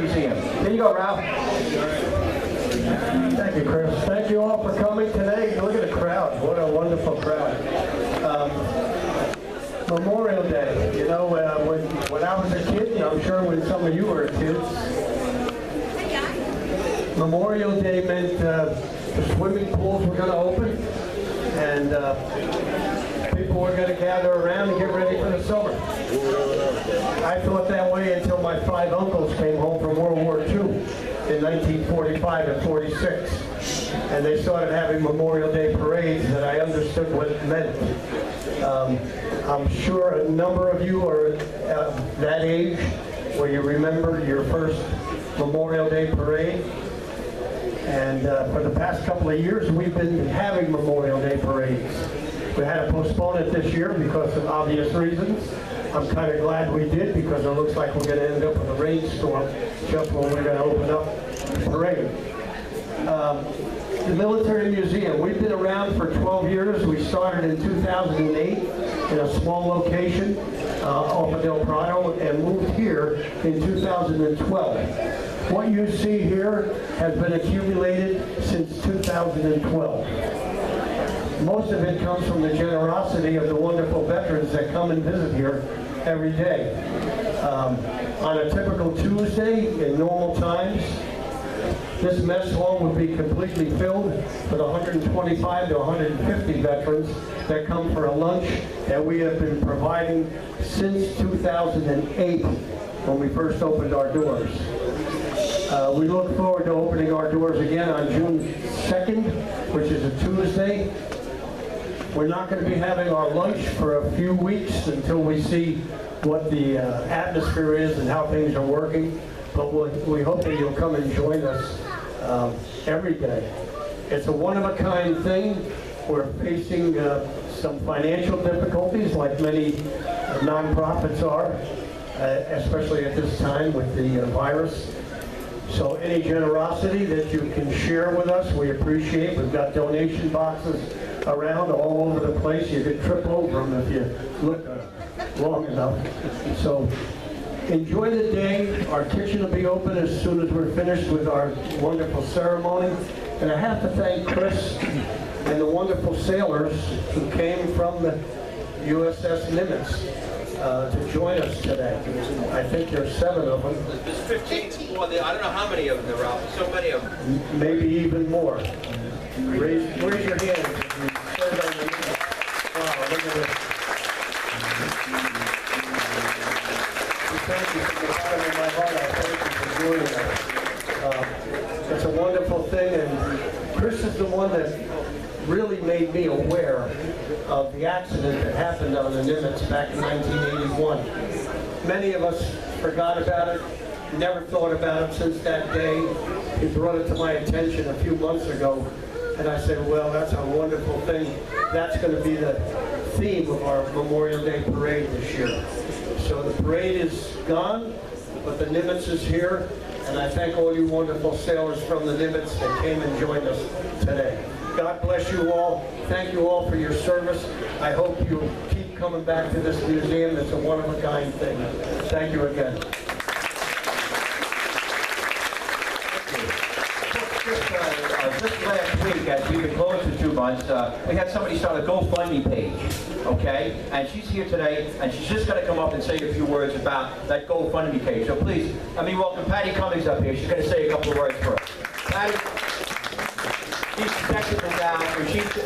Museum. Here you go, Ralph. Thank you, Chris. Thank you all for coming today. Look at the crowd. What a wonderful crowd. Memorial Day. You know, when I was a kid, and I'm sure when some of you were kids, Memorial Day meant the swimming pools were going to open, and people were going to gather around and get ready for the summer. I thought that way until my 5 uncles came home from World War II in 1945 and 46, and they started having Memorial Day parades, and I understood what it meant. I'm sure a number of you are that age where you remember your first Memorial Day parade. And for the past couple of years, we've been having Memorial Day parades. We had to postpone it this year because of obvious reasons. I'm kind of glad we did, because it looks like we're going to end up with a rainstorm just when we're going to open up the parade. The Military Museum, we've been around for 12 years. We started in 2008 in a small location off of Del Prado and moved here in 2012. What you see here has been accumulated since 2012. Most of it comes from the generosity of the wonderful veterans that come and visit here every day. On a typical Tuesday, in normal times, this mess hall would be completely filled with 125 to 150 veterans that come for a lunch that we have been providing since 2008 when we first opened our doors. We look forward to opening our doors again on June 2nd, which is a Tuesday. We're not going to be having our lunch for a few weeks until we see what the atmosphere is and how things are working. But we hope that you'll come and join us every day. It's a one-of-a-kind thing. We're facing some financial difficulties like many nonprofits are, especially at this time with the virus. So any generosity that you can share with us, we appreciate. We've got donation boxes around all over the place. You could trip over them if you look long enough. So enjoy the day. Our kitchen will be open as soon as we're finished with our wonderful ceremony. And I have to thank Chris and the wonderful sailors who came from the USS Nimitz to join us today. I think there's 7 of them. There's 15. Well, I don't know how many of them there are. So many of them. Maybe even more. Raise your hand if you served on the Nimitz. Wow, look at this. Thank you from the bottom of my heart. I thank you for doing that. It's a wonderful thing, and Chris is the one that really made me aware of the accident that happened on the Nimitz back in 1981. Many of us forgot about it, never thought about it since that day. He brought it to my attention a few months ago, and I said, well, that's a wonderful thing. That's going to be the theme of our Memorial Day parade this year. So the parade is gone, but the Nimitz is here, and I thank all you wonderful sailors from the Nimitz that came and joined us today. God bless you all. Thank you all for your service. I hope you'll keep coming back to this museum. It's a one-of-a-kind thing. Thank you again. Just last week, as we've been closed for 2 months, we had somebody start a GoFundMe page, okay? And she's here today, and she's just going to come up and say a few words about that GoFundMe page. So please, let me welcome Patty Cummings up here. She's going to say a couple of words for us. Patty, she's technical now, and she's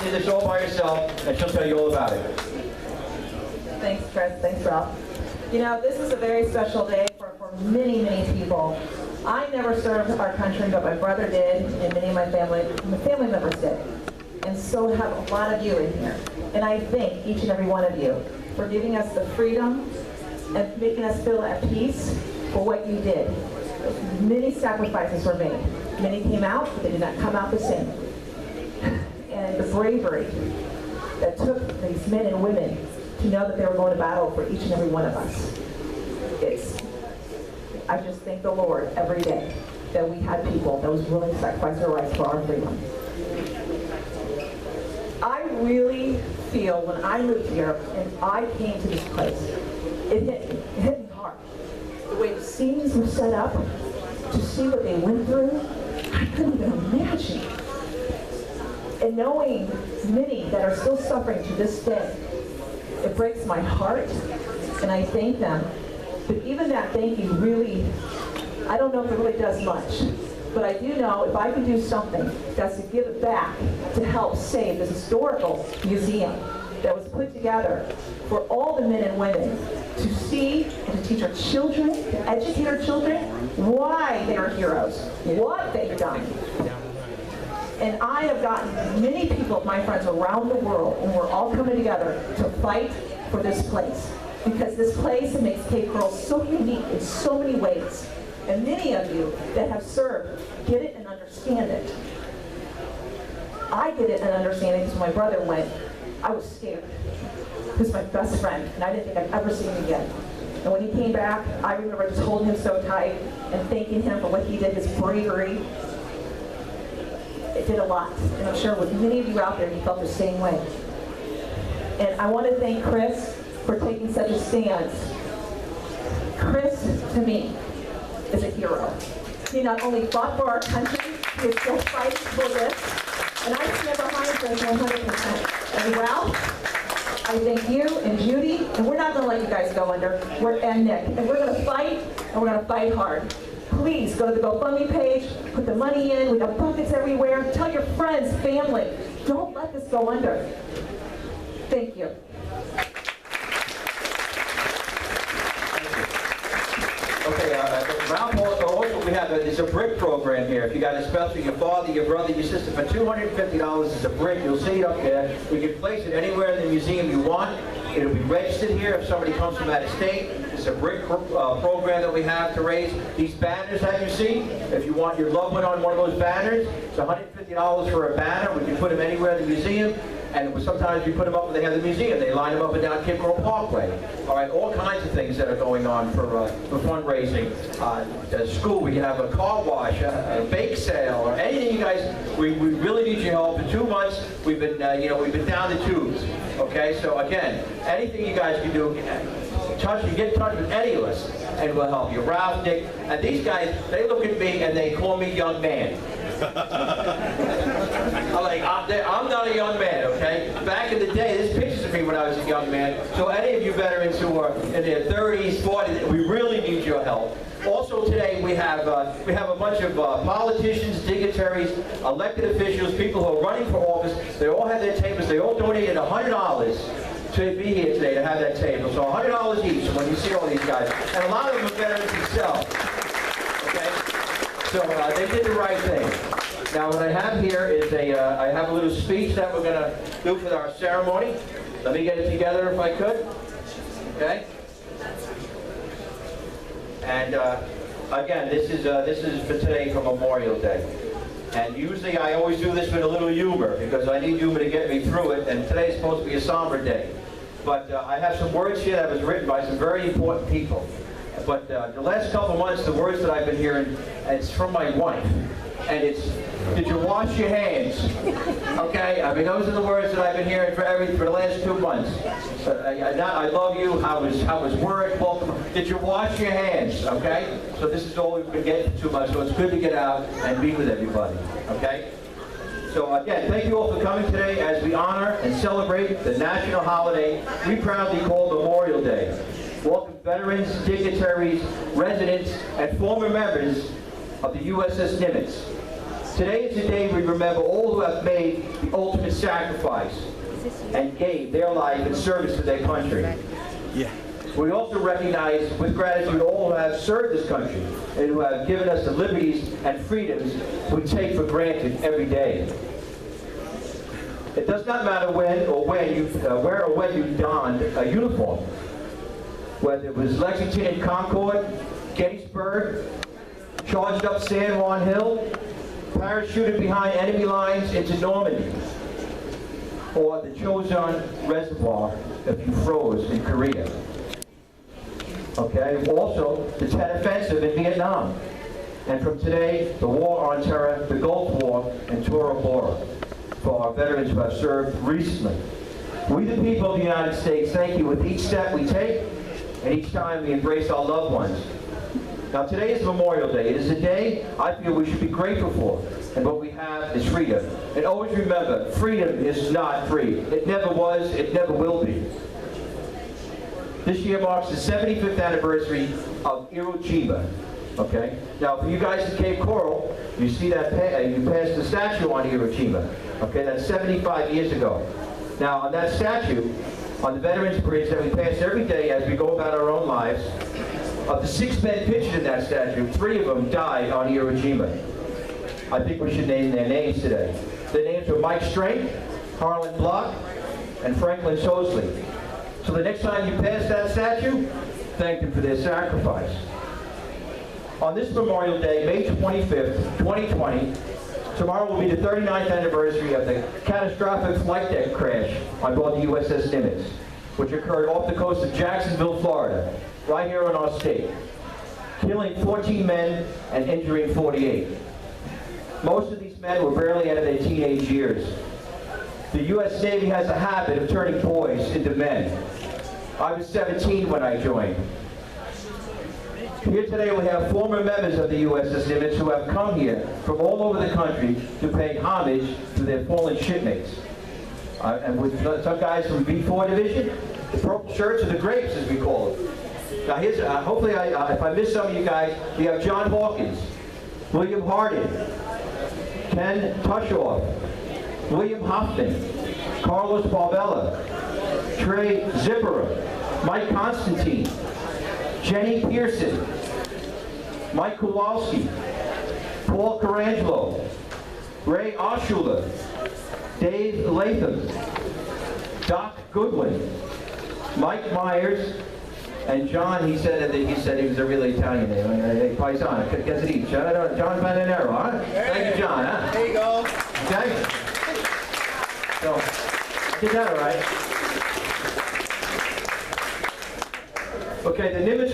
in this all by herself, and she'll tell you all about it. Thanks, Chris. Thanks, Ralph. You know, this is a very special day for many, many people. I never served our country, but my brother did, and many of my family members did. And so have a lot of you in here. And I thank each and every one of you for giving us the freedom and making us feel at peace for what you did. Many sacrifices were made. Many came out, but they did not come out the same. And the bravery that took these men and women to know that they were going to battle for each and every one of us. I just thank the Lord every day that we had people that was willing to sacrifice their rights for our freedom. I really feel when I moved here and I came to this place, it hit me hard. The way the scenes were set up, to see what they went through, I couldn't even imagine. And knowing many that are still suffering to this day, it breaks my heart, and I thank them. But even that thank you really, I don't know if it really does much. But I do know if I can do something that's to give it back to help save this historical museum that was put together for all the men and women to see and to teach our children, to educate our children why they are heroes, what they've done. And I have gotten many people, my friends around the world, and we're all coming together to fight for this place. Because this place makes Cape Coral so unique in so many ways. And many of you that have served get it and understand it. I get it and understand it because when my brother went, I was scared. He was my best friend, and I didn't think I'd ever see him again. And when he came back, I remember just holding him so tight and thanking him for what he did, his bravery. It did a lot. And I'm sure with many of you out there, you felt the same way. And I want to thank Chris for taking such a stance. Chris, to me, is a hero. He not only fought for our country, he is still fighting for this, and I stand behind him 100%. And Ralph, I thank you and Judy, and we're not going to let you guys go under, and Nick, and we're going to fight, and we're going to fight hard. Please go to the GoFundMe page, put the money in, we have buckets everywhere, tell your friends, family, don't let this go under. Thank you. Okay, Ralph, also we have there's a brick program here. If you got a special, your father, your brother, your sister, for $250 is a brick. You'll see it up there. We can place it anywhere in the museum you want. It'll be registered here if somebody comes from out of state. It's a brick program that we have to raise. These banners that you see, if you want your loved one on one of those banners, it's $150 for a banner. We can put them anywhere in the museum. And sometimes we put them up when they have the museum. They line them up and down Cape Coral Parkway. All right, all kinds of things that are going on for fundraising. At school, we can have a car wash, a bake sale, or anything you guys. We really need your help. In 2 months, we've been we've been down the tubes. Okay, so again, anything you guys can do, get in touch with any of us, and we'll help you. Ralph, Nick, and these guys, they look at me and they call me young man. I'm not a young man, okay? Back in the day, there's pictures of me when I was a young man. So any of you veterans who are in their 30s, 40s, we really need your help. Also today, we have a bunch of politicians, dignitaries, elected officials, people who are running for office. They all have their tables. They all donated $100 to be here today to have that table. So $100 each when you see all these guys. And a lot of them are veterans themselves. Okay? So they did the right thing. Now what I have here is I have a little speech that we're going to do for our ceremony. Let me get it together if I could. Okay? And again, this is for today for Memorial Day. And usually I always do this with a little humor because I need humor to get me through it. And today's supposed to be a somber day. But I have some words here that was written by some very important people. But the last couple months, the words that I've been hearing, it's from my wife. And it's, did you wash your hands? Okay? I mean, those are the words that I've been hearing for the last 2 months. I love you. How was work? Welcome. Did you wash your hands? Okay? So this is all we've been getting for 2 months. So it's good to get out and be with everybody. Okay? So again, thank you all for coming today as we honor and celebrate the national holiday we proudly call Memorial Day. Welcome veterans, dignitaries, residents, and former members of the USS Nimitz. Today is the day we remember all who have made the ultimate sacrifice and gave their life in service to their country. Yeah. We also recognize with gratitude all who have served this country and who have given us the liberties and freedoms we take for granted every day. It does not matter where or when you donned a uniform, whether it was Lexington and Concord, Gettysburg, charged up San Juan Hill, parachuted behind enemy lines into Normandy, or the Chosin Reservoir if you froze in Korea. Okay, also the Tet Offensive in Vietnam, and from today, the War on Terror, the Gulf War, and Tora Bora, for our veterans who have served recently. We the people of the United States thank you with each step we take, and each time we embrace our loved ones. Now today is Memorial Day. It is a day I feel we should be grateful for. And what we have is freedom. And always remember, freedom is not free. It never was, it never will be. This year marks the 75th anniversary of Iwo Jima. Okay? Now for you guys in Cape Coral, you see that you passed the statue on Iwo Jima. Okay, that's 75 years ago. Now on that statue, on the Veterans Bridge that we pass every day as we go about our own lives, of the 6 men pictured in that statue, 3 of them died on Iwo Jima. I think we should name their names today. Their names were Mike Strang, Harlan Block, and Franklin Sosley. So the next time you pass that statue, thank them for their sacrifice. On this Memorial Day, May 25th, 2020, tomorrow will be the 39th anniversary of the catastrophic flight deck crash on board the USS Nimitz, which occurred off the coast of Jacksonville, Florida, right here in our state, killing 14 men and injuring 48. Most of these men were barely out of their teenage years. The U.S. Navy has a habit of turning boys into men. I was 17 when I joined. Here today we have former members of the USS Nimitz who have come here from all over the country to pay homage to their fallen shipmates. And with some guys from B4 Division, the purple shirts or the grapes as we call it. Now here's, hopefully if I miss some of you guys, we have John Hawkins, William Hardin, Ken Tushoff, William Hoffman, Carlos Barbella, Trey Zippera, Mike Constantine, Jenny Pearson, Mike Kowalski, Paul Carangelo, Ray Oshula, Dave Latham, Doc Goodwin, Mike Myers, and John, he said he was a really Italian name. Hey, Paisan, guess it each. John Bananero, huh? Thank you, John, huh? There you go. Okay? So, did that all right? Okay, the Nimitz,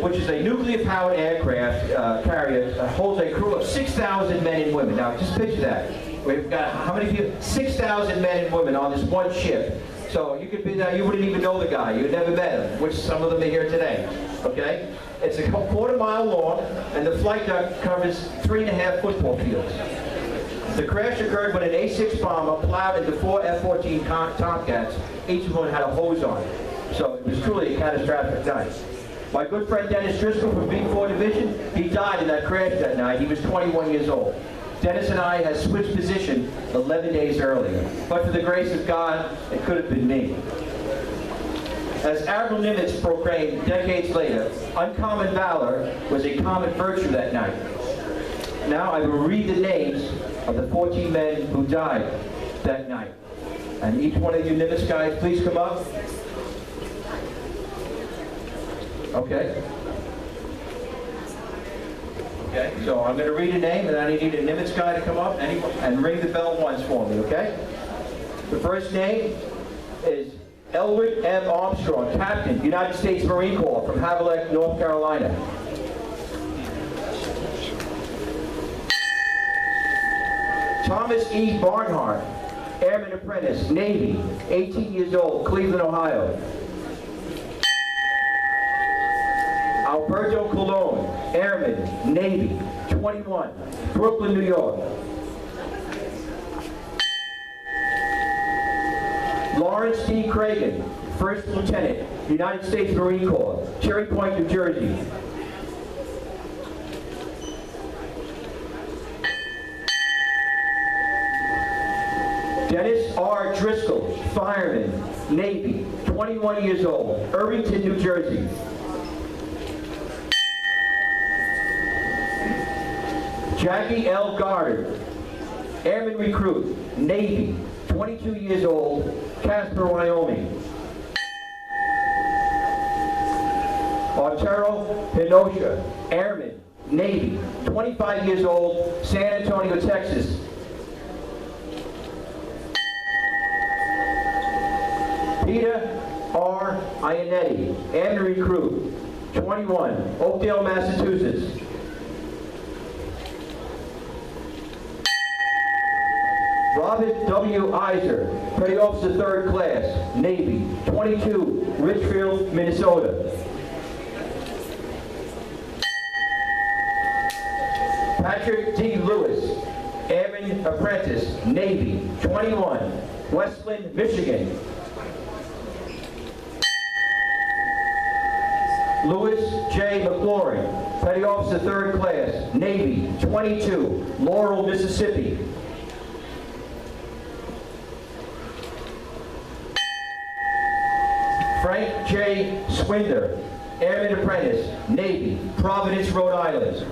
which is a nuclear-powered aircraft carrier, holds a crew of 6,000 men and women. Now, just picture that. We've got how many people? 6,000 men and women on this one ship. So you could be there, you wouldn't even know the guy. You'd never met him, which some of them are here today. Okay? It's a quarter-mile long, and the flight deck covers 3.5 football fields. The crash occurred when an A-6 bomber plowed into 4 F-14 Tomcats. Each of them had a hose on it. So it was truly a catastrophic night. My good friend Dennis Driscoll from B4 Division, he died in that crash that night. He was 21 years old. Dennis and I had switched position 11 days earlier. But for the grace of God, it could have been me. As Admiral Nimitz proclaimed decades later, uncommon valor was a common virtue that night. Now I will read the names of the 14 men who died that night. And each one of you Nimitz guys, please come up. Okay. Okay, so I'm going to read a name, and I need a Nimitz guy to come up and ring the bell once for me, okay? The first name is Elwood M. Armstrong, Captain, United States Marine Corps, from Havelock, North Carolina. Thomas E. Barnhart, Airman Apprentice, Navy, 18 years old, Cleveland, Ohio. Alberto Colon, Airman, Navy, 21, Brooklyn, New York. Lawrence D. Cragen, First Lieutenant, United States Marine Corps, Cherry Point, New Jersey. Dennis R. Driscoll, Fireman, Navy, 21 years old, Irvington, New Jersey. Jackie L. Goddard, Airman Recruit, Navy, 22 years old, Casper, Wyoming. Arturo Pinocha, Airman, Navy, 25 years old, San Antonio, Texas. Peter R. Ionetti, Airman Recruit, 21, Oakdale, Massachusetts. Robert W. Iser, Petty Officer 3rd Class, Navy, 22, Richfield, Minnesota. Patrick D. Lewis, Airman Apprentice, Navy, 21, Westland, Michigan. Louis J. McLaurin, Petty Officer 3rd Class, Navy, 22, Laurel, Mississippi. Frank J. Swinder, Airman Apprentice, Navy, Providence, Rhode Island.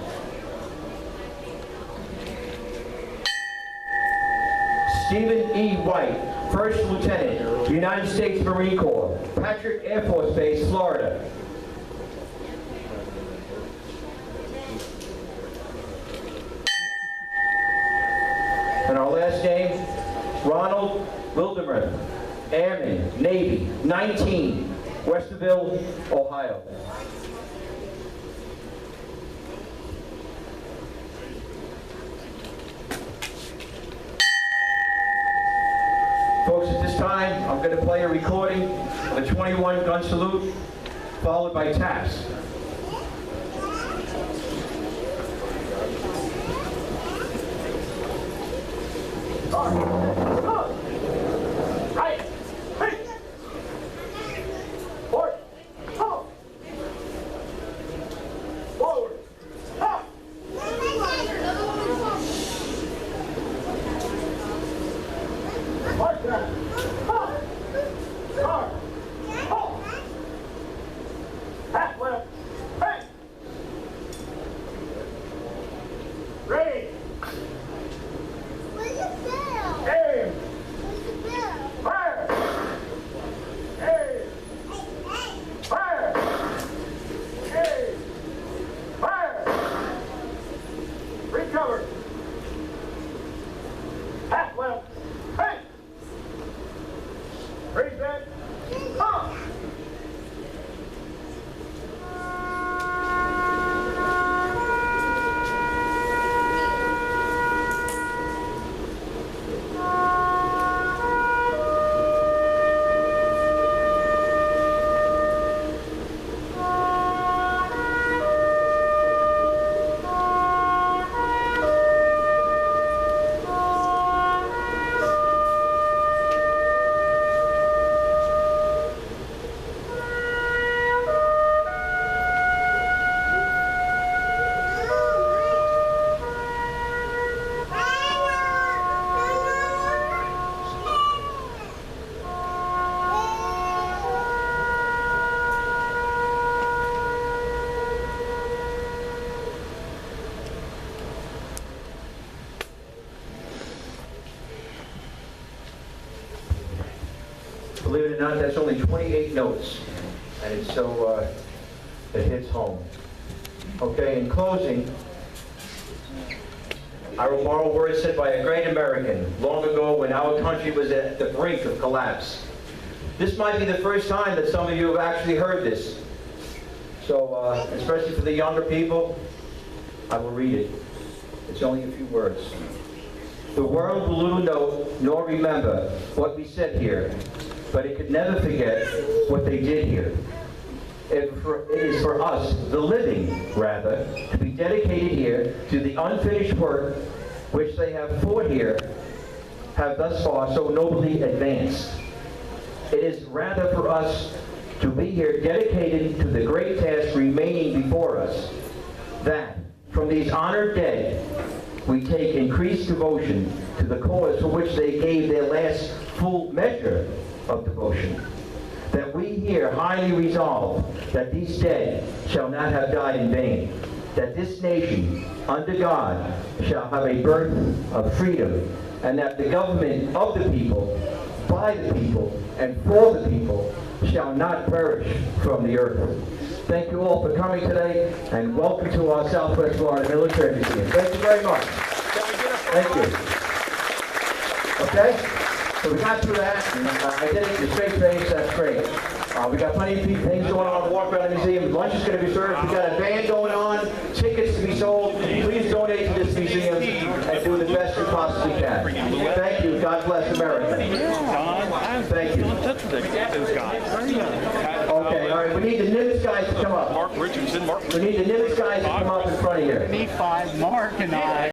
Stephen E. White, First Lieutenant, United States Marine Corps, Patrick Air Force Base, Florida. And our last name, Ronald Wilderman, Airman, Navy, 19, Westerville, Ohio. Folks, at this time, I'm going to play a recording of a 21 gun salute, followed by taps. Right. Hey. Forward. Up. Forward. Up. March that. Up. Guard. Halt. Half left. Hey. Ready. Aim! Fire! Aim! Fire! Aim! Fire! Recover! Half left! Hey! Reset! Up! Believe it or not, that's only 28 notes, and it's so, it hits home. Okay, in closing, I will borrow words said by a great American long ago when our country was at the brink of collapse. This might be the first time that some of you have actually heard this. So, especially for the younger people, I will read it. It's only a few words. The world will little know nor remember what we said here, but it could never forget what they did here. It is for us, the living, rather, to be dedicated here to the unfinished work which they have fought here, have thus far so nobly advanced. It is rather for us to be here dedicated to the great task remaining before us, that from these honored dead we take increased devotion to the cause for which they gave their last full measure of devotion. That we here highly resolve that these dead shall not have died in vain, that this nation, under God, shall have a birth of freedom, and that the government of the people, by the people, and for the people, shall not perish from the earth. Thank you all for coming today, and welcome to our Southwest Florida Military Museum. Thank you very much. Thank you. Okay? So we got through that, and I did it in a straight face, that's great. We got plenty of things going on, walk around the museum, lunch is going to be served, we got a band going on, tickets to be sold. Please donate to this museum and do the best you possibly can. Thank you, God bless America. Thank you. Okay, all right, we need the Nimitz guys to come up. We need the Nimitz guys to come up in front of here. Me 5, Mark and I.